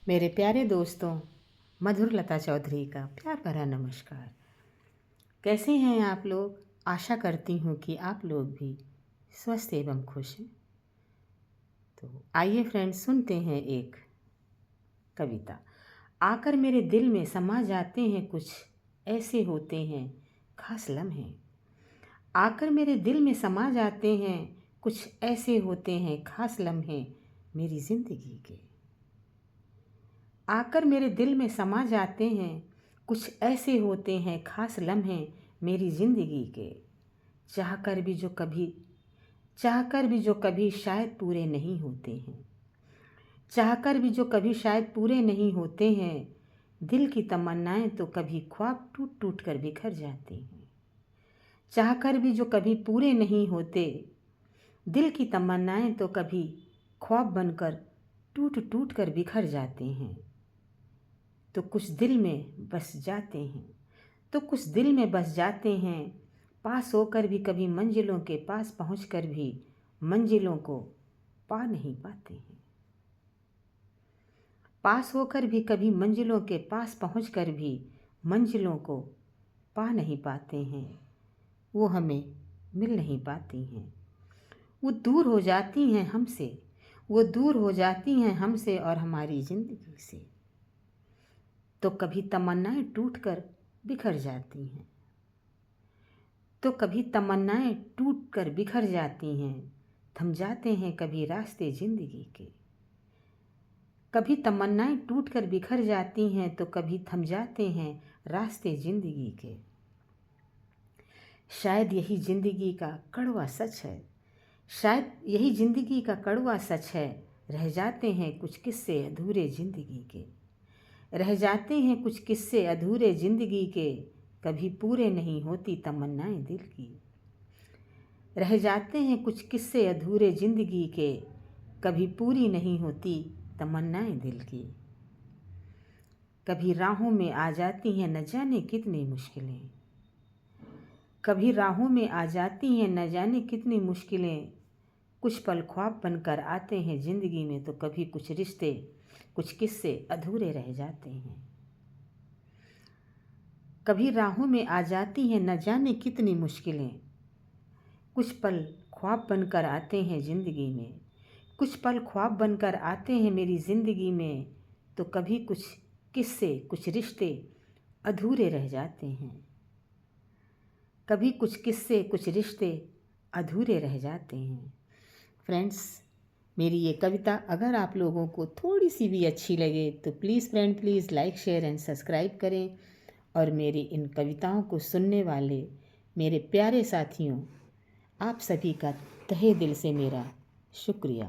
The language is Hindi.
मेरे प्यारे दोस्तों, मधुरलता चौधरी का प्यार भरा नमस्कार। कैसे हैं आप लोग? आशा करती हूँ कि आप लोग भी स्वस्थ एवं खुश हैं। तो आइए फ्रेंड्स, सुनते हैं एक कविता। आकर मेरे दिल में समा जाते हैं कुछ ऐसे होते हैं खास लम्हे। आकर मेरे दिल में समा जाते हैं कुछ ऐसे होते हैं खास लम्हे मेरी ज़िंदगी के। आकर मेरे दिल में समा जाते हैं कुछ ऐसे होते हैं खास लम्हे मेरी ज़िंदगी के। चाहकर भी जो कभी शायद पूरे नहीं होते हैं। चाहकर भी जो कभी शायद पूरे नहीं होते हैं। दिल की तमन्नाएं तो कभी ख्वाब टूट टूट कर बिखर जाते हैं। चाहकर भी जो कभी पूरे नहीं होते। दिल की तमन्नाएं तो कभी ख्वाब बनकर टूट टूट कर बिखर जाते हैं। तो कुछ दिल में बस जाते हैं पास होकर भी कभी मंजिलों के पास पहुंचकर भी मंजिलों को पा नहीं पाते हैं। पास होकर भी कभी मंजिलों के पास पहुंचकर भी मंजिलों को पा नहीं पाते हैं। वो हमें मिल नहीं पाती हैं। वो दूर हो जाती हैं हमसे और हमारी ज़िंदगी से। तो कभी तमन्नाएं टूटकर बिखर जाती हैं। थम जाते हैं कभी रास्ते ज़िंदगी के। कभी तमन्नाएं टूटकर बिखर जाती हैं तो कभी थम जाते हैं रास्ते ज़िंदगी के। शायद यही ज़िंदगी का कड़वा सच है। रह जाते हैं कुछ किस्से अधूरे ज़िंदगी के। कभी पूरे नहीं होती तमन्नाएं दिल की। रह जाते हैं कुछ किस्से अधूरे ज़िंदगी के। कभी पूरी नहीं होती तमन्नाएं दिल की। कभी राहों में आ जाती हैं न जाने कितनी मुश्किलें। कुछ पल ख्वाब बनकर आते हैं ज़िंदगी में तो कभी कुछ रिश्ते कुछ किस्से अधूरे रह जाते हैं। कभी राहों में आ जाती हैं न जाने कितनी मुश्किलें। कुछ पल ख्वाब बनकर आते हैं ज़िंदगी में। कुछ पल ख्वाब बनकर आते हैं मेरी ज़िंदगी में तो कभी कुछ किस्से कुछ रिश्ते अधूरे रह जाते हैं। कभी कुछ किस्से कुछ रिश्ते अधूरे रह जाते हैं। फ्रेंड्स, मेरी ये कविता अगर आप लोगों को थोड़ी सी भी अच्छी लगे तो please like share and subscribe करें। और मेरी इन कविताओं को सुनने वाले मेरे प्यारे साथियों, आप सभी का तहे दिल से मेरा शुक्रिया।